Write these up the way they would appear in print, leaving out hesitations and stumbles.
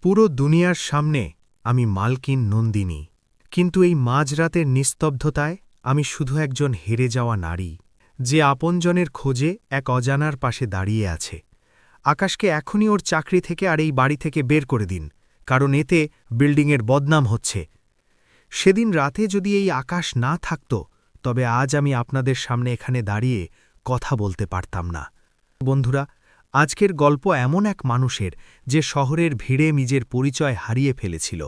পুরো দুনিয়ার সামনে আমি মালকিন নন্দিনী, কিন্তু এই মাঝরাতের নিস্তব্ধতায় আমি শুধু একজন হেরে যাওয়া নারী, যে আপনজনের খোঁজে এক অজানার পাশে দাঁড়িয়ে আছে। আকাশকে এখনই ওর চাকরি থেকে আর এই বাড়ি থেকে বের করে দিন, কারণ এতে বিল্ডিংয়ের বদনাম হচ্ছে। সেদিন রাতে যদি এই আকাশ না থাকত, তবে আজ আমি আপনাদের সামনে এখানে দাঁড়িয়ে কথা বলতে পারতাম না। বন্ধুরা, আজকের গল্প এমন এক মানুষের যে শহরের ভিড়ে নিজের পরিচয় হারিয়ে ফেলেছিল,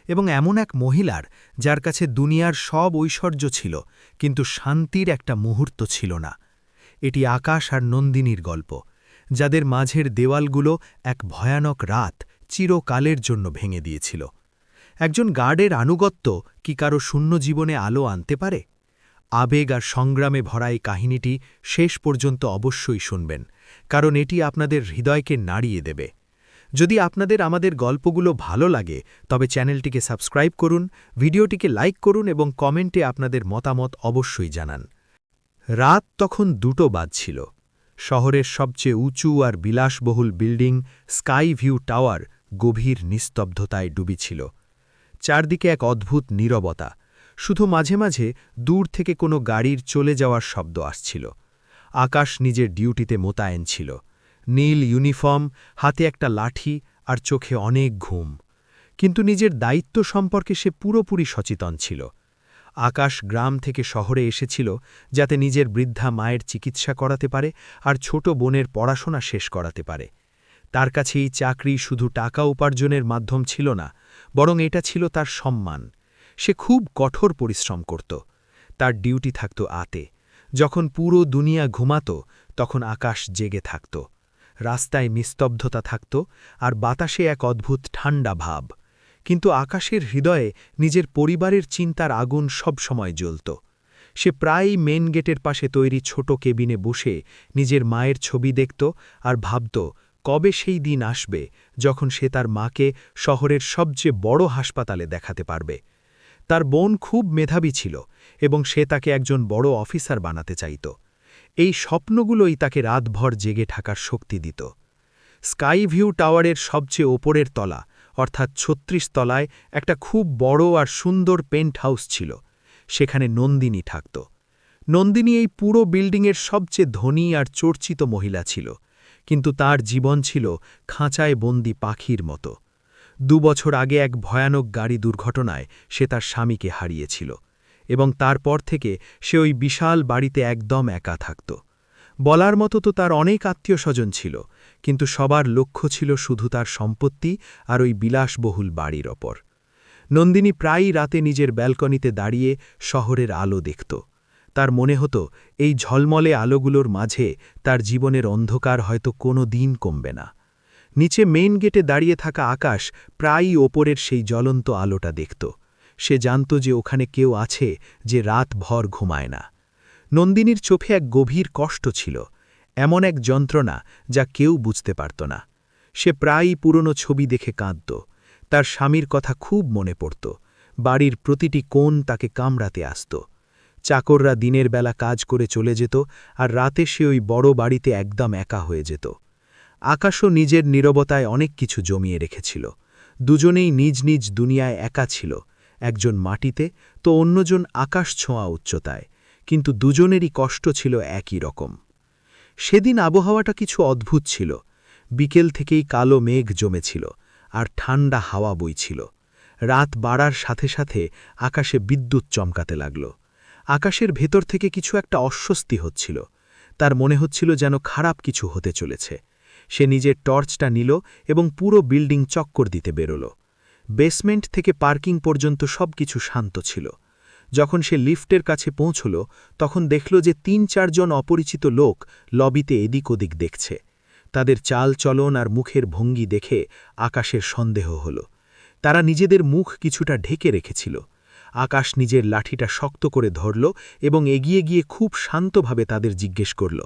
এবং এমন এক মহিলার যার কাছে দুনিয়ার সব ঐশ্বর্য ছিল, কিন্তু শান্তির একটা মুহূর্ত ছিল না। এটি আকাশ আর নন্দিনীর গল্প, যাদের মাঝের দেওয়ালগুলো এক ভয়ানক রাত চিরকালের জন্য ভেঙে দিয়েছিল। একজন গার্ডের আনুগত্য কি কারো শূন্য জীবনে আলো আনতে পারে? আবেগ আর সংগ্রামে ভরা এই কাহিনীটি শেষ পর্যন্ত অবশ্যই শুনবেন, কারণ এটি আপনাদের হৃদয়কে নাড়িয়ে দেবে। যদি আপনাদের আমাদের গল্পগুলো ভালো লাগে, তবে চ্যানেলটিকে সাবস্ক্রাইব করুন, ভিডিওটিকে লাইক করুন এবং কমেন্টে আপনাদের মতামত অবশ্যই জানান। রাত তখন 2টো বাজছিল। শহরের সবচেয়ে উঁচু আর বিলাসবহুল বিল্ডিং স্কাই ভিউ টাওয়ার গভীর নিস্তব্ধতায় ডুবিছিল। চারদিকে এক অদ্ভুত নীরবতা, শুধু মাঝে মাঝে দূর থেকে কোনো গাড়ির চলে যাওয়ার শব্দ আসছিল। আকাশ নিজের ডিউটিতে মোতায়েন ছিল, নীল ইউনিফর্ম, হাতে একটা লাঠি আর চোখে অনেক ঘুম, কিন্তু নিজের দায়িত্ব সম্পর্কে সে পুরোপুরি সচেতন ছিল। আকাশ গ্রাম থেকে শহরে এসেছিল যাতে নিজের বৃদ্ধা মায়ের চিকিৎসা করাতে পারে আর ছোট বোনের পড়াশোনা শেষ করাতে পারে। তার কাছে এই চাকরি শুধু টাকা উপার্জনের মাধ্যম ছিল না, বরং এটা ছিল তার সম্মান। সে খুব কঠোর পরিশ্রম করত। তার ডিউটি থাকত আতে। যখন পুরো দুনিয়া ঘুমাত, তখন আকাশ জেগে থাকত। রাস্তায় নিস্তব্ধতা থাকত আর বাতাসে এক অদ্ভুত ঠান্ডা ভাব, কিন্তু আকাশের হৃদয়ে নিজের পরিবারের চিন্তার আগুন সবসময় জ্বলত। সে প্রায়ই মেন গেটের পাশে তৈরি ছোট কেবিনে বসে নিজের মায়ের ছবি দেখত আর ভাবত কবে সেই দিন আসবে যখন সে তার মাকে শহরের সবচেয়ে বড় হাসপাতালে দেখাতে পারবে। তার বোন খুব মেধাবী ছিল এবং সে তাকে একজন বড় অফিসার বানাতে চাইত। এই স্বপ্নগুলোই তাকে রাতভর জেগে থাকার শক্তি দিত। স্কাই ভিউ টাওয়ারের সবচেয়ে ওপরের তলা, অর্থাৎ ৩৬ তলায় একটা খুব বড় আর সুন্দর পেন্ট হাউস ছিল। সেখানে নন্দিনী থাকত। নন্দিনী এই পুরো বিল্ডিংয়ের সবচেয়ে ধনী আর চর্চিত মহিলা ছিল, কিন্তু তার জীবন ছিল খাঁচায় বন্দি পাখির মতো। ২ বছর আগে এক ভয়ানক গাড়ি দুর্ঘটনায় সে তার স্বামীকে হারিয়েছিল, এবং তারপর থেকে সে ওই বিশাল বাড়িতে একদম একা থাকত। বলার মতো তো তার অনেক আত্মীয়স্বজন ছিল, কিন্তু সবার লক্ষ্য ছিল শুধু তার সম্পত্তি আর ওই বিলাসবহুল বাড়ির ওপর। নন্দিনী প্রায়ই রাতে নিজের ব্যালকনিতে দাঁড়িয়ে শহরের আলো দেখত। তার মনে হতো এই ঝলমলে আলোগুলোর মাঝে তার জীবনের অন্ধকার হয়তো কোনো দিন কমবে না। নিচে মেইন গেটে দাঁড়িয়ে থাকা আকাশ প্রায়ই ওপরের সেই জ্বলন্ত আলোটা দেখত। সে জানত যে ওখানে কেউ আছে যে রাতভর ঘুমায় না। নন্দিনীর চোখে এক গভীর কষ্ট ছিল, এমন এক যন্ত্রণা যা কেউ বুঝতে পারত না। সে প্রায়ই পুরনো ছবি দেখে কাঁদত। তার স্বামীর কথা খুব মনে পড়ত। বাড়ির প্রতিটি কোণ তাকে কামড়াতে আসত। চাকররা দিনের বেলা কাজ করে চলে যেত, আর রাতে সে ওই বড় বাড়িতে একদম একা হয়ে যেত। আকাশও নিজের নীরবতায় অনেক কিছু জমিয়ে রেখেছিল। দুজনেই নিজ নিজ দুনিয়ায় একা ছিল, একজন মাটিতে তো অন্যজন আকাশ ছোঁয়া উচ্চতায়, কিন্তু দুজনেরই কষ্ট ছিল একই রকম। সেদিন আবহাওয়াটা কিছু অদ্ভুত ছিল। বিকেল থেকেই কালো মেঘ জমেছিল আর ঠান্ডা হাওয়া বইছিল। রাত বাড়ার সাথে সাথে আকাশে বিদ্যুৎ চমকাতে লাগল। আকাশের ভেতর থেকে কিছু একটা অস্বস্তি হচ্ছিল। তার মনে হচ্ছিল যেন খারাপ কিছু হতে চলেছে। সে নিজের টর্চটা নিল এবং পুরো বিল্ডিং চক্কর দিতে বেরোল। বেসমেন্ট থেকে পার্কিং পর্যন্ত সবকিছু শান্ত ছিল। যখন সে লিফটের কাছে পৌঁছল, তখন দেখল যে ৩-৪ জন অপরিচিত লোক লবিতে এদিক ওদিক দেখছে। তাদের চাল চলন আর মুখের ভঙ্গি দেখে আকাশের সন্দেহ হল। তারা নিজেদের মুখ কিছুটা ঢেকে রেখেছিল। আকাশ নিজের লাঠিটা শক্ত করে ধরল এবং এগিয়ে গিয়ে খুব শান্তভাবে তাদের জিজ্ঞেস করল,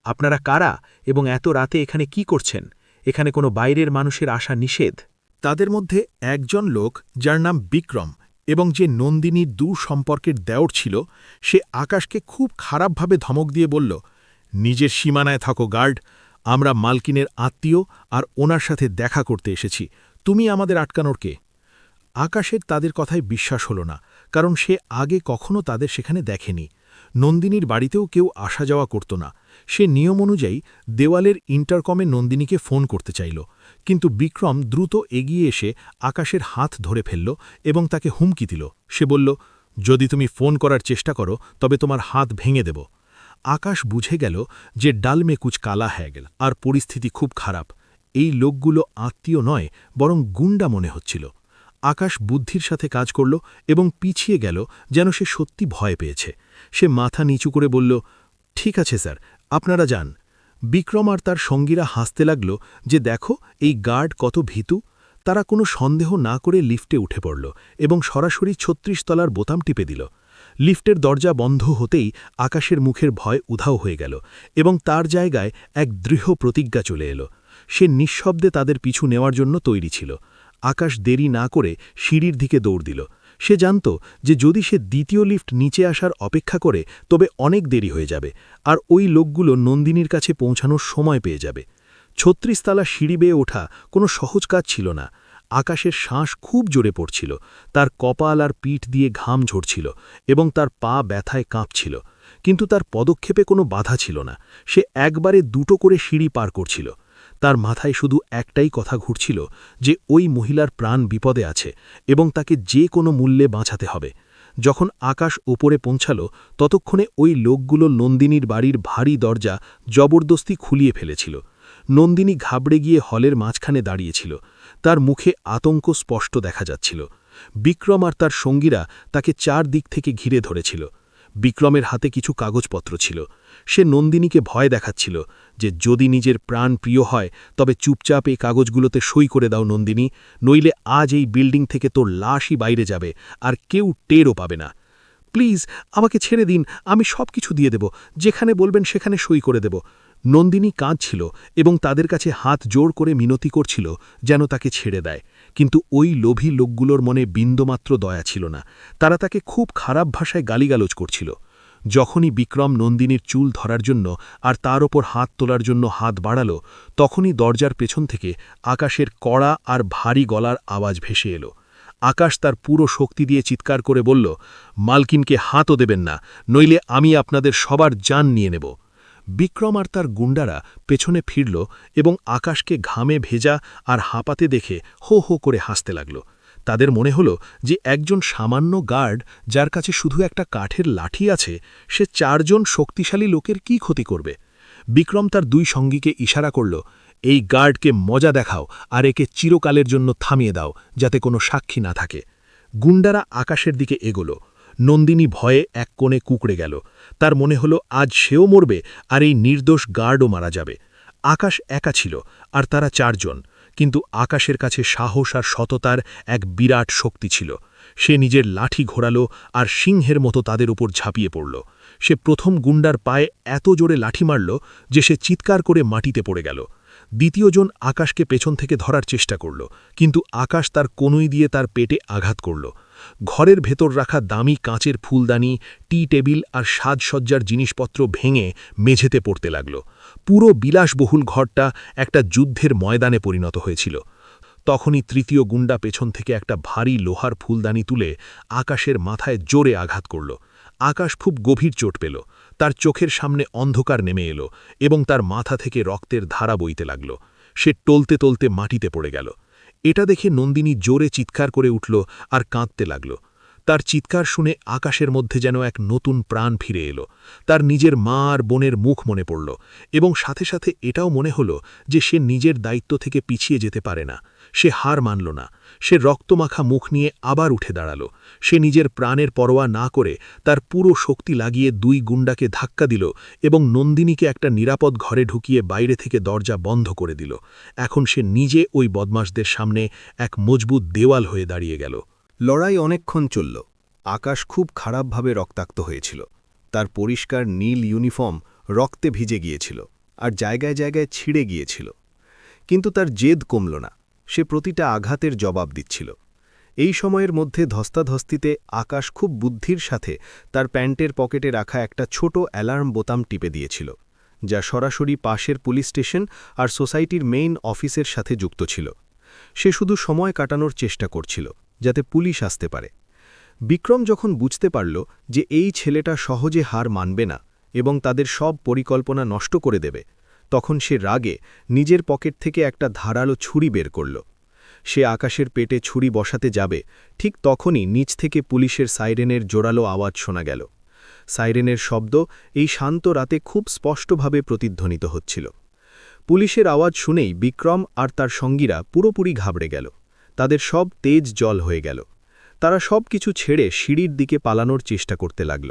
আপনারা কারা এবং এত রাতে এখানে কি করছেন? এখানে কোনো বাইরের মানুষের আসা নিষেধ। তাদের মধ্যে একজন লোক, যার নাম বিক্রম এবং যে নন্দিনীর দূর সম্পর্কের দেওর ছিল, সে আকাশকে খুব খারাপভাবে ধমক দিয়ে বলল, নিজের সীমানায় থাকো গার্ড, আমরা মালকিনের আত্মীয় আর ওনার সাথে দেখা করতে এসেছি, তুমি আমাদের আটকানোর কে? আকাশের তাদের কথায় বিশ্বাস হল না, কারণ সে আগে কখনো তাদের সেখানে দেখেনি। নন্দিনীর বাড়িতেও কেউ আসা যাওয়া করত না। সে নিয়ম অনুযায়ী দেওয়ালের ইন্টারকমে নন্দিনীকে ফোন করতে চাইল, কিন্তু বিক্রম দ্রুত এগিয়ে এসে আকাশের হাত ধরে ফেলল এবং তাকে হুমকি দিল। সে বলল, যদি তুমি ফোন করার চেষ্টা করো তবে তোমার হাত ভেঙে দেব। আকাশ বুঝে গেল যে ডাল মে কুচ কালা হয়ে গেল, আর পরিস্থিতি খুব খারাপ। এই লোকগুলো আত্মীয় নয়, বরং গুন্ডা মনে হচ্ছিল। আকাশ বুদ্ধির সাথে কাজ করল এবং পিছিয়ে গেল, যেন সে সত্যি ভয় পেয়েছে। সে মাথা নিচু করে বলল, ঠিক আছে স্যার, আপনারা যান। বিক্রম আর তার সঙ্গীরা হাসতে লাগল যে দেখো এই গার্ড কত ভীতু। তারা কোনো সন্দেহ না করে লিফটে উঠে পড়ল এবং সরাসরি ৩৬ তলার বোতাম টিপে দিল। লিফটের দরজা বন্ধ হতেই আকাশের মুখের ভয় উধাও হয়ে গেল এবং তার জায়গায় এক দৃঢ় প্রতিজ্ঞা চলে এলো। সে নিঃশব্দে তাদের পিছু নেওয়ার জন্য তৈরি ছিল। আকাশ দেরি না করে সিঁড়ির দিকে দৌড় দিল। সে জানত যে যদি সে দ্বিতীয় লিফট নিচে আসার অপেক্ষা করে তবে অনেক দেরি হয়ে যাবে, আর ওই লোকগুলো নন্দিনীর কাছে পৌঁছানোর সময় পেয়ে যাবে। ৩৬ তলা সিঁড়ি বেয়ে ওঠা কোনো সহজ কাজ ছিল না। আকাশের শ্বাস খুব জোরে পড়ছিল, তার কপাল আর পিঠ দিয়ে ঘাম ঝরছিল এবং তার পা ব্যথায় কাঁপছিল। কিন্তু তার পদক্ষেপে কোনো বাধা ছিল না। সে একবারে দুটো করে সিঁড়ি পার করছিল। তার মাথায় শুধু একটাই কথা ঘুরছিল যে ওই মহিলার প্রাণ বিপদে আছে এবং তাকে যে কোনো মূল্যে বাঁচাতে হবে। যখন আকাশ ওপরে পৌঁছাল ততক্ষণে ওই লোকগুলো নন্দিনীর বাড়ির ভারী দরজা জবরদস্তি খুলিয়ে ফেলেছিল। নন্দিনী ঘাবড়ে গিয়ে হলের মাঝখানে দাঁড়িয়েছিল। তার মুখে আতঙ্ক স্পষ্ট দেখা যাচ্ছিল। বিক্রম আর তার সঙ্গীরা তাকে চারদিক থেকে ঘিরে ধরেছিল। বিক্রমের হাতে কিছু কাগজপত্র ছিল। সে নন্দিনীকে ভয় দেখাচ্ছিল যে যদি নিজের প্রাণ প্রিয় হয় তবে চুপচাপ এই কাগজগুলোতে সই করে দাও নন্দিনী, নইলে আজ এই বিল্ডিং থেকে তোর লাশই বাইরে যাবে আর কেউ টেরও পাবে না। প্লিজ আমাকে ছেড়ে দিন, আমি সব কিছু দিয়ে দেব, যেখানে বলবেন সেখানে সই করে দেব। নন্দিনী কাঁদছিল এবং তাদের কাছে হাত জোড় করে মিনতি করছিল যেন তাকে ছেড়ে দেয়, কিন্তু ওই লোভী লোকগুলোর মনে বিন্দুমাত্র দয়া ছিল না। তারা তাকে খুব খারাপ ভাষায় গালিগালোজ করছিল। যখনই বিক্রম নন্দিনীর চুল ধরার জন্য আর তার ওপর হাত তোলার জন্য হাত বাড়াল, তখনই দরজার পেছন থেকে আকাশের কড়া আর ভারী গলার আওয়াজ ভেসে এলো। আকাশ তার পুরো শক্তি দিয়ে চিৎকার করে বলল, মালকিনকে হাতও দেবেন না, নইলে আমি আপনাদের সবার জান নিয়ে নেব। বিক্রম আর তার গুন্ডারা পেছনে ফিরল এবং আকাশকে ঘামে ভেজা আর হাঁপাতে দেখে হো হো করে হাসতে লাগল। তাদের মনে হল যে একজন সামান্য গার্ড যার কাছে শুধু একটা কাঠের লাঠি আছে, সে ৪ জন শক্তিশালী লোকের কি ক্ষতি করবে। বিক্রম তার ২ সঙ্গীকে ইশারা করল, এই গার্ডকে মজা দেখাও আর একে চিরকালের জন্য থামিয়ে দাও, যাতে কোনো সাক্ষী না থাকে। গুন্ডারা আকাশের দিকে এগোল। নন্দিনী ভয়ে এক কোণে কুঁকড়ে গেল। তার মনে হল আজ সেও মরবে আর এই নির্দোষ গার্ডও মারা যাবে। আকাশ একা ছিল আর তারা ৪ জন, কিন্তু আকাশের কাছে সাহস আর সততার এক বিরাট শক্তি ছিল। সে নিজের লাঠি ঘোরালো আর সিংহের মতো তাদের উপর ঝাঁপিয়ে পড়ল। সে প্রথম গুন্ডার পায়ে এত জোরে লাঠি মারল যে সে চিৎকার করে মাটিতে পড়ে গেল। দ্বিতীয়জন আকাশকে পেছন থেকে ধরার চেষ্টা করল, কিন্তু আকাশ তার কনুই দিয়ে তার পেটে আঘাত করল। ঘরের ভেতর রাখা দামি কাঁচের ফুলদানি, টি টেবিল আর সাজসজ্জার জিনিসপত্র ভেঙে মেঝেতে পড়তে লাগল। পুরো বিলাসবহুল ঘরটা একটা যুদ্ধের ময়দানে পরিণত হয়েছিল। তখনই তৃতীয় গুন্ডা পেছন থেকে একটা ভারী লোহার ফুলদানি তুলে আকাশের মাথায় জোরে আঘাত করল। আকাশ খুব গভীর চোট পেল। তার চোখের সামনে অন্ধকার নেমে এলো এবং তার মাথা থেকে রক্তের ধারা বইতে লাগল। সে টলতে টলতে মাটিতে পড়ে গেল। এটা দেখে নন্দিনী জোরে চিৎকার করে উঠল আর কাঁদতে লাগল। তার চিৎকার শুনে আকাশের মধ্যে যেন এক নতুন প্রাণ ফিরে এলো। তার নিজের মা আর বোনের মুখ মনে পড়ল এবং সাথে সাথে এটাও মনে হল যে সে নিজের দায়িত্ব থেকে পিছিয়ে যেতে পারে না। সে হার মানল না। সে রক্তমাখা মুখ নিয়ে আবার উঠে দাঁড়াল। সে নিজের প্রাণের পরোয়া না করে তার পুরো শক্তি লাগিয়ে ২ গুন্ডাকে ধাক্কা দিল এবং নন্দিনীকে একটা নিরাপদ ঘরে ঢুকিয়ে বাইরে থেকে দরজা বন্ধ করে দিল। এখন সে নিজে ওই বদমাশদের সামনে এক মজবুত দেওয়াল হয়ে দাঁড়িয়ে গেল। লড়াই অনেকক্ষণ চলল। আকাশ খুব খারাপভাবে রক্তাক্ত হয়েছিল। তার পরিষ্কার নীল ইউনিফর্ম রক্তে ভিজে গিয়েছিল আর জায়গায় জায়গায় ছিঁড়ে গিয়েছিল। কিন্তু তার জেদ কমল না। সে প্রতিটা আঘাতের জবাব দিচ্ছিল। এই সময়ের মধ্যে ধস্তাধস্তিতে আকাশ খুব বুদ্ধির সাথে তার প্যান্টের পকেটে রাখা একটা ছোট অ্যালার্ম বোতাম টিপে দিয়েছিল, যা সরাসরি পাশের পুলিশ স্টেশন আর সোসাইটির মেইন অফিসের সাথে যুক্ত ছিল। সে শুধু সময় কাটানোর চেষ্টা করছিল যাতে পুলিশ আসতে পারে। বিক্রম যখন বুঝতে পারল যে এই ছেলেটা সহজে হার মানবে না এবং তাদের সব পরিকল্পনা নষ্ট করে দেবে, তখন সে রাগে নিজের পকেট থেকে একটা ধারালো ছুরি বের করল। সে আকাশের পেটে ছুরি বসাতে যাবে, ঠিক তখনই নিচ থেকে পুলিশের সাইরেনের জোরালো আওয়াজ শোনা গেল। সাইরেনের শব্দ এই শান্ত রাতে খুব স্পষ্টভাবে প্রতিধ্বনিত হচ্ছিল। পুলিশের আওয়াজ শুনেই বিক্রম আর তার সঙ্গীরা পুরোপুরি ঘাবড়ে গেল। তাদের সব তেজ জল হয়ে গেল। তারা সব কিছু ছেড়ে সিঁড়ির দিকে পালানোর চেষ্টা করতে লাগল,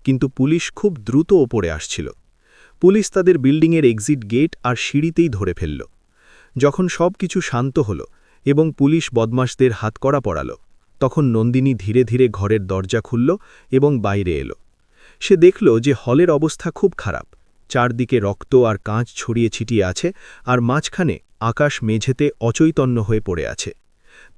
কিন্তু পুলিশ খুব দ্রুত ওপরে আসছিল। পুলিশ তাদের বিল্ডিংয়ের এক্সিট গেট আর সিঁড়িতেই ধরে ফেলল। যখন সব কিছু শান্ত হল এবং পুলিশ বদমাশদের হাতকড়া পড়াল, তখন নন্দিনী ধীরে ধীরে ঘরের দরজা খুলল এবং বাইরে এলো। সে দেখল যে হলের অবস্থা খুব খারাপ। চারদিকে রক্ত আর কাঁচ ছড়িয়ে ছিটিয়ে আছে, আর মাঝখানে আকাশ মেঝেতে অচৈতন্য হয়ে পড়ে আছে।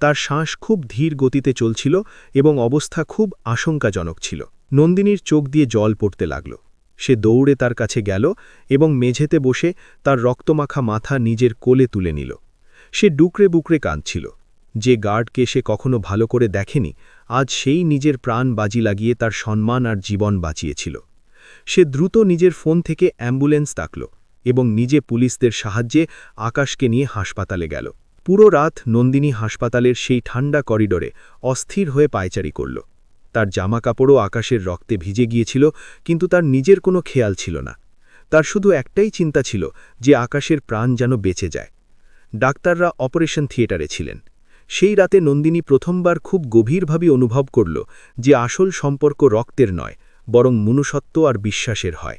তার শ্বাস খুব ধীর গতিতে চলছিল এবং অবস্থা খুব আশঙ্কাজনক ছিল। নন্দিনীর চোখ দিয়ে জল পড়তে লাগল। সে দৌড়ে তার কাছে গেল এবং মেঝেতে বসে তার রক্তমাখা মাথা নিজের কোলে তুলে নিল। সে ডুকরে বুকরে কাঁদছিল। যে গার্ডকে সে কখনো ভালো করে দেখেনি, আজ সেই নিজের প্রাণ বাজি লাগিয়ে তার সম্মান আর জীবন বাঁচিয়েছিল। সে দ্রুত নিজের ফোন থেকে অ্যাম্বুলেন্স ডাকল এবং নিজে পুলিশদের সাহায্যে আকাশকে নিয়ে হাসপাতালে গেল। পুরো রাত নন্দিনী হাসপাতালের সেই ঠান্ডা করিডোরে অস্থির হয়ে পায়চারি করল। তার জামাকাপড়ও আকাশের রক্তে ভিজে গিয়েছিল, কিন্তু তার নিজের কোনো খেয়াল ছিল না। তার শুধু একটাই চিন্তা ছিল যে আকাশের প্রাণ যেন বেঁচে যায়। ডাক্তাররা অপারেশন থিয়েটারে ছিলেন। সেই রাতে নন্দিনী প্রথমবার খুব গভীরভাবে অনুভব করল যে আসল সম্পর্ক রক্তের নয়, বরং মনুষ্যত্ব আর বিশ্বাসের হয়।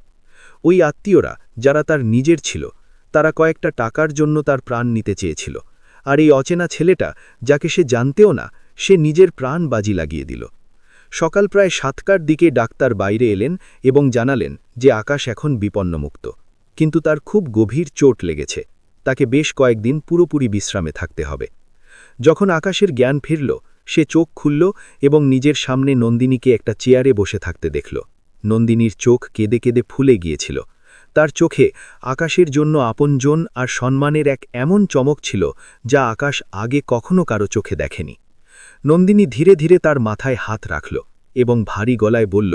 ওই আত্মীয়রা যারা তার নিজের ছিল, তারা কয়েকটা টাকার জন্য তার প্রাণ নিতে চেয়েছিল, আর এই অচেনা ছেলেটা, যাকে সে জানতেও না, সে নিজের প্রাণ বাজি লাগিয়ে দিল। সকাল প্রায় 7টার দিকে ডাক্তার বাইরে এলেন এবং জানালেন যে আকাশ এখন বিপন্নমুক্ত, কিন্তু তার খুব গভীর চোট লেগেছে। তাকে বেশ কয়েকদিন পুরোপুরি বিশ্রামে থাকতে হবে। যখন আকাশের জ্ঞান ফিরল, সে চোখ খুলল এবং নিজের সামনে নন্দিনীকে একটা চেয়ারে বসে থাকতে দেখল। নন্দিনীর চোখ কেঁদে কেঁদে ফুলে গিয়েছিল। তার চোখে আকাশের জন্য আপনজন আর সম্মানের এক এমন চমক ছিল যা আকাশ আগে কখনো কারো চোখে দেখেনি। নন্দিনী ধীরে ধীরে তার মাথায় হাত রাখল এবং ভারী গলায় বলল,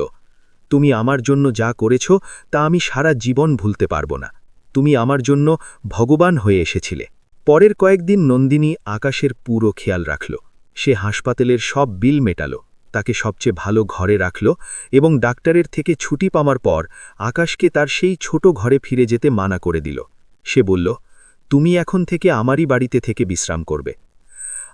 তুমি আমার জন্য যা করেছ তা আমি সারা জীবন ভুলতে পারব না। তুমি আমার জন্য ভগবান হয়ে এসেছিলে। পরের কয়েকদিন নন্দিনী আকাশের পুরো খেয়াল রাখল। সে হাসপাতালের সব বিল মেটাল, তাকে সবচেয়ে ভালো ঘরে রাখল এবং ডাক্তারের থেকে ছুটি পাওয়ার পর আকাশকে তার সেই ছোট ঘরে ফিরে যেতে মানা করে দিল। সে বলল, তুমি এখন থেকে আমারই বাড়িতে থেকে বিশ্রাম করবে।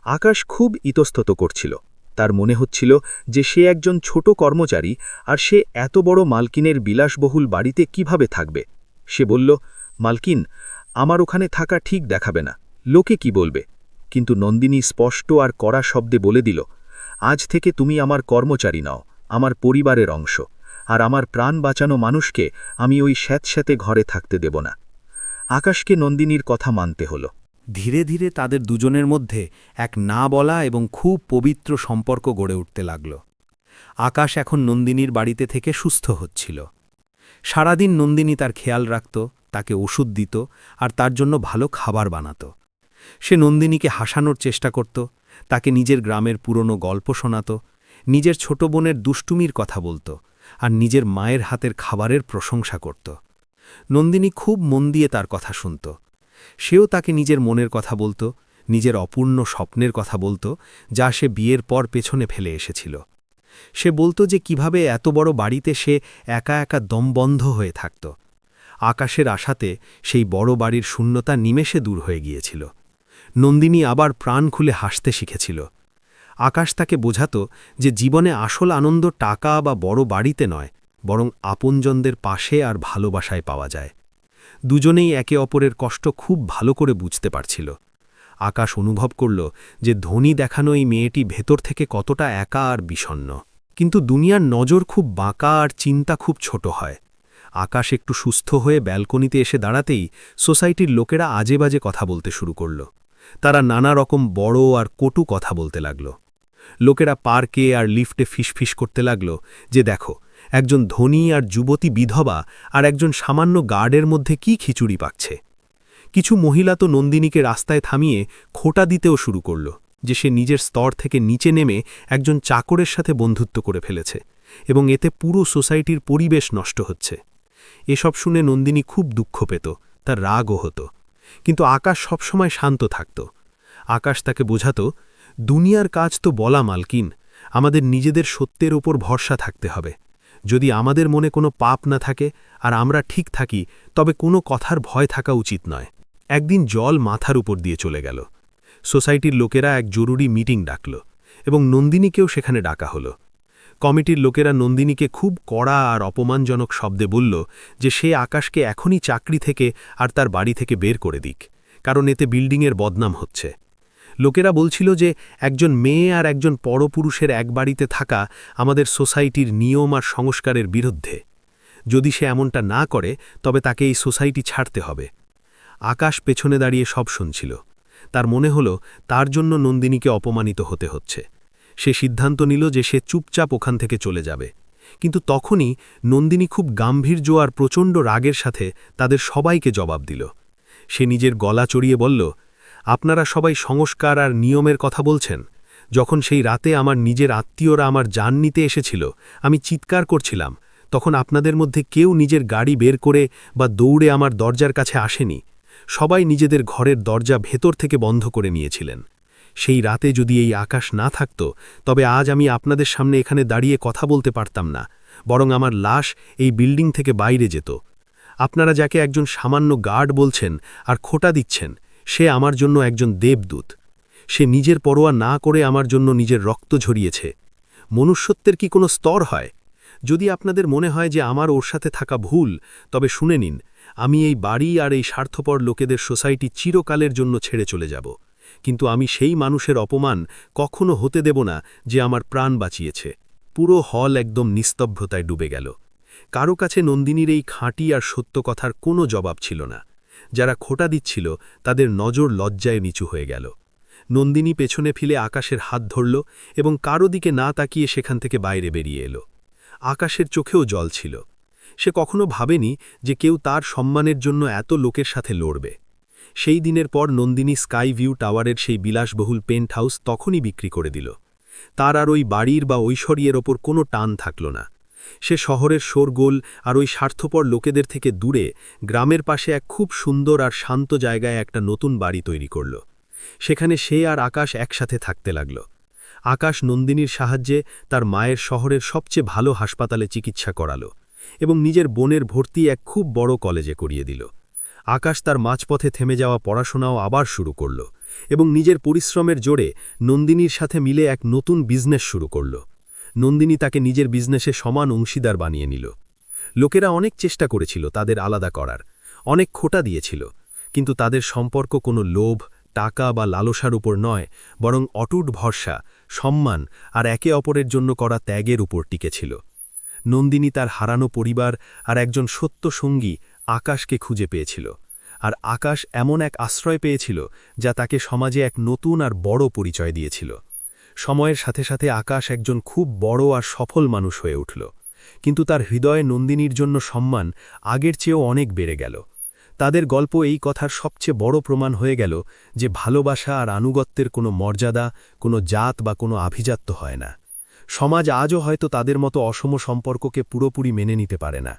আকাশ খুব ইতস্তত করছিল। তার মনে হচ্ছিল যে সে একজন ছোট কর্মচারী, আর সে এত বড় মালকিনের বিলাসবহুল বাড়িতে কিভাবে থাকবে। সে বলল, মালকিন, আমার ওখানে থাকা ঠিক দেখাবে না, লোকে কি বলবে। কিন্তু নন্দিনী স্পষ্ট আর কড়া শব্দে বলে দিল, আজ থেকে তুমি আমার কর্মচারী নও, আমার পরিবারের অংশ, আর আমার প্রাণ বাঁচানো মানুষকে আমি ওই স্যাঁতস্যাঁতে ঘরে থাকতে দেব না। আকাশকে নন্দিনীর কথা মানতে হল। ধীরে ধীরে তাদের দুজনের মধ্যে এক না বলা এবং খুব পবিত্র সম্পর্ক গড়ে উঠতে লাগল। আকাশ এখন নন্দিনীর বাড়িতে থেকে সুস্থ হচ্ছিল। সারাদিন নন্দিনী তার খেয়াল রাখত, তাকে ওষুধ দিত আর তার জন্য ভালো খাবার বানাত। সে নন্দিনীকে হাসানোর চেষ্টা করত, তাকে নিজের গ্রামের পুরনো গল্প শোনাত, নিজের ছোট বোনের দুষ্টুমির কথা বলত, আর নিজের মায়ের হাতের খাবারের প্রশংসা করত। নন্দিনী খুব মন দিয়ে তার কথা শুনত। সেও তাকে নিজের মনের কথা বলত, নিজের অপূর্ণ স্বপ্নের কথা বলত, যা সে বিয়ের পর পেছনে ফেলে এসেছিল। সে বলত যে কিভাবে এত বড় বাড়িতে সে একা একা দমবন্ধ হয়ে থাকত। আকাশের আশাতে সেই বড় বাড়ির শূন্যতা নিমেষে দূর হয়ে গিয়েছিল। নন্দিনী আবার প্রাণ খুলে হাসতে শিখেছিল। আকাশ তাকে বোঝাত যে জীবনে আসল আনন্দ টাকা বা বড় বাড়িতে নয়, বরং আপনজনদের পাশে আর ভালোবাসায় পাওয়া যায়। দুজনেই একে অপরের কষ্ট খুব ভালো করে বুঝতে পারছিল। আকাশ অনুভব করল যে ধনী দেখানো এই মেয়েটি ভেতর থেকে কতটা একা আর বিষণ্ণ। কিন্তু দুনিয়ার নজর খুব বাঁকা আর চিন্তা খুব ছোট হয়। আকাশ একটু সুস্থ হয়ে ব্যালকনিতে এসে দাঁড়াতেই সোসাইটির লোকেরা আজে বাজে কথা বলতে শুরু করল। তারা নানা রকম বড় আর কটু কথা বলতে লাগল। লোকেরা পার্কে আর লিফটে ফিসফিস করতে লাগল যে দেখো, একজন ধনী আর যুবতী বিধবা আর একজন সামান্য গার্ডের মধ্যে কি খিচুড়ি পাকছে। কিছু মহিলা তো নন্দিনীকে রাস্তায় থামিয়ে খোঁটা দিতেও শুরু করল যে সে নিজের স্তর থেকে নিচে নেমে একজন চাকরের সাথে বন্ধুত্ব করে ফেলেছে এবং এতে পুরো সোসাইটির পরিবেশ নষ্ট হচ্ছে। এসব শুনে নন্দিনী খুব দুঃখ পেত, তার রাগও হতো। কিন্তু আকাশ সবসময় শান্ত থাকত। আকাশ তাকে বোঝাত, দুনিয়ার কাজ তো বলা মালকিন, আমাদের নিজেদের সত্যের ওপর ভরসা থাকতে হবে। যদি আমাদের মনে কোনো পাপ না থাকে আর আমরা ঠিক থাকি, তবে কোনো কথার ভয় থাকা উচিত নয়। একদিন জল মাথার উপর দিয়ে চলে গেল। সোসাইটির লোকেরা এক জরুরি মিটিং ডাকল এবং নন্দিনীকেও সেখানে ডাকা হলো। কমিটির লোকেরা নন্দিনীকে খুব কড়া আর অপমানজনক শব্দে বলল যে সে আকাশকে এখনই চাকরি থেকে আর তার বাড়ি থেকে বের করে দিক, কারণ এতে বিল্ডিংয়ের বদনাম হচ্ছে। লোকেরা বলছিল যে একজন মেয়ে আর একজন পরপুরুষের এক বাড়িতে থাকা আমাদের সোসাইটির নিয়ম আর সংস্কারের বিরুদ্ধে। যদি সে এমনটা না করে তবে তাকে এই সোসাইটি ছাড়তে হবে। আকাশ পেছনে দাঁড়িয়ে সব শুনছিল। তার মনে হল তার জন্য নন্দিনীকে অপমানিত হতে হচ্ছে। সে সিদ্ধান্ত নিল যে সে চুপচাপ ওখান থেকে চলে যাবে। কিন্তু তখনই নন্দিনী খুব গাম্ভীর্য আর প্রচণ্ড রাগের সাথে তাদের সবাইকে জবাব দিল। সে নিজের গলা চড়িয়ে বলল, আপনারা সবাই সংস্কার আর নিয়মের কথা বলছেন। যখন সেই রাতে আমার নিজের আত্মীয়রা আমার জান নিতে এসেছিল, আমি চিৎকার করছিলাম, তখন আপনাদের মধ্যে কেউ নিজের গাড়ি বের করে বা দৌড়ে আমার দরজার কাছে আসেনি। সবাই নিজেদের ঘরের দরজা ভেতর থেকে বন্ধ করে নিয়েছিলেন। সেই রাতে যদি এই আকাশ না থাকত, তবে আজ আমি আপনাদের সামনে এখানে দাঁড়িয়ে কথা বলতে পারতাম না, বরং আমার লাশ এই বিল্ডিং থেকে বাইরে যেত। আপনারা যাকে একজন সামান্য গার্ড বলছেন আর খোঁটা দিচ্ছেন, সে আমার জন্য একজন দেবদূত। সে নিজের পরোয়া না করে আমার জন্য নিজের রক্ত ঝরিয়েছে। মনুষ্যত্বের কি কোনো স্তর হয়? যদি আপনাদের মনে হয় যে আমার ওর সাথে থাকা ভুল, তবে শুনে নিন, আমি এই বাড়ি আর এই স্বার্থপর লোকেদের সোসাইটি চিরকালের জন্য ছেড়ে চলে যাব। কিন্তু আমি সেই মানুষের অপমান কখনো হতে দেব না যে আমার প্রাণ বাঁচিয়েছে। পুরো হল একদম নিস্তব্ধতায় ডুবে গেল। কারো কাছে নন্দিনীর এই খাঁটি আর সত্য কথার কোনো জবাব ছিল না। যারা খোঁটা দিচ্ছিল তাদের নজর লজ্জায় নিচু হয়ে গেল। নন্দিনী পেছনে ফিলে আকাশের হাত ধরল এবং কারো দিকে না তাকিয়ে সেখান থেকে বাইরে বেরিয়ে এলো। আকাশের চোখেও জল ছিল। সে কখনো ভাবেনি যে কেউ তার সম্মানের জন্য এত লোকের সাথে লড়বে। সেই দিনের পর নন্দিনী স্কাই ভিউ টাওয়ারের সেই বিলাসবহুল পেন্ট হাউস তখনই বিক্রি করে দিল। তার আর ওই বাড়ির বা ঐশ্বর্যের ওপর কোনো টান থাকল না। সে শহরের শোরগোল আর ওই স্বার্থপর লোকেদের থেকে দূরে গ্রামের পাশে এক খুব সুন্দর আর শান্ত জায়গায় একটা নতুন বাড়ি তৈরি করল। সেখানে সে আর আকাশ একসাথে থাকতে লাগল। আকাশ নন্দিনীর সাহায্যে তার মায়ের শহরের সবচেয়ে ভালো হাসপাতালে চিকিৎসা করালো এবং নিজের বোনের ভর্তি এক খুব বড় কলেজে করিয়ে দিল। আকাশ তার মাঝপথে থেমে যাওয়া পড়াশোনাও আবার শুরু করল এবং নিজের পরিশ্রমের জোরে নন্দিনীর সাথে মিলে এক নতুন বিজনেস শুরু করল। নন্দিনী তাকে নিজের বিজনেসে সমান অংশীদার বানিয়ে নিল। লোকেরা অনেক চেষ্টা করেছিল তাদের আলাদা করার, অনেক খোঁটা দিয়েছিল, কিন্তু তাদের সম্পর্ক কোনো লোভ, টাকা বা লালসার উপর নয়, বরং অটুট ভরসা, সম্মান আর একে অপরের জন্য করা ত্যাগের উপর টিকেছিল। নন্দিনী তার হারানো পরিবার আর একজন সত্য সঙ্গী আকাশকে খুঁজে পেয়েছিল, আর আকাশ এমন এক আশ্রয় পেয়েছিল যা তাকে সমাজে এক নতুন আর বড় পরিচয় দিয়েছিল। সময়ের সাথে সাথে আকাশ একজন খুব বড় আর সফল মানুষ হয়ে উঠল, কিন্তু তার হৃদয়ে নন্দিনীর জন্য সম্মান আগের চেয়েও অনেক বেড়ে গেল। তাদের গল্প এই কথার সবচেয়ে বড় প্রমাণ হয়ে গেল যে ভালোবাসা আর আনুগত্যের কোনো মর্যাদা, কোনো জাত বা কোনো আভিজাত্য হয় না। সমাজ আজও হয়তো তাদের মতো অসম সম্পর্ককে পুরোপুরি মেনে নিতে পারে না,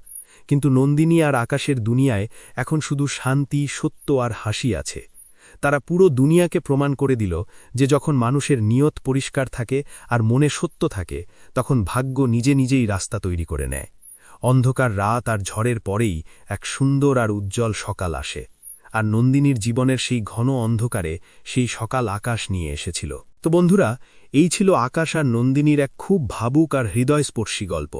কিন্তু নন্দিনী আর আকাশের দুনিয়ায় এখন শুধু শান্তি, সত্য আর হাসি আছে। তারা পুরো দুনিয়াকে প্রমাণ করে দিল যে যখন মানুষের নিয়ত পরিষ্কার থাকে আর মনে সত্য থাকে, তখন ভাগ্য নিজে নিজেই রাস্তা তৈরি করে নেয়। অন্ধকার রাত আর ঝড়ের পরেই এক সুন্দর আর উজ্জ্বল সকাল আসে, আর নন্দিনীর জীবনের সেই ঘন অন্ধকারে সেই সকাল আকাশ নিয়ে এসেছিল। তো বন্ধুরা, এই ছিল আকাশ আর নন্দিনীর এক খুব ভাবুক আর হৃদয়স্পর্শী গল্প।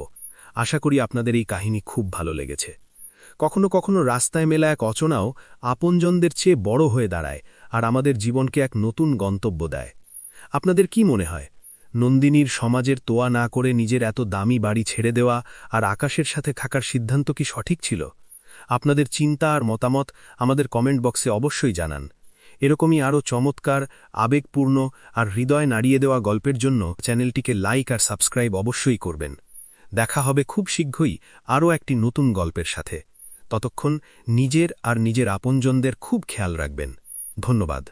আশা করি আপনাদের এই কাহিনী খুব ভালো লেগেছে। কখনো কখনো রাস্তায় মেলা এক অচনাও আপনজনদের চেয়ে বড় হয়ে দাঁড়ায় আর আমাদের জীবনকে এক নতুন গন্তব্য দেয়। আপনাদের কি মনে হয়, নন্দিনীর সমাজের তোয়া না করে নিজের এত দামি বাড়ি ছেড়ে দেওয়া আর আকাশের সাথে থাকার সিদ্ধান্ত কি সঠিক ছিল? আপনাদের চিন্তা আর মতামত আমাদের কমেন্ট বক্সে অবশ্যই জানান। এরকমই আরও চমৎকার, আবেগপূর্ণ আর হৃদয় নাড়িয়ে দেওয়া গল্পের জন্য চ্যানেলটিকে লাইক আর সাবস্ক্রাইব অবশ্যই করবেন। দেখা হবে খুব শীঘ্রই আরও একটি নতুন গল্পের সাথে। ততক্ষণ নিজের আর নিজের আপনজনদের খুব খেয়াল রাখবেন। ধন্যবাদ।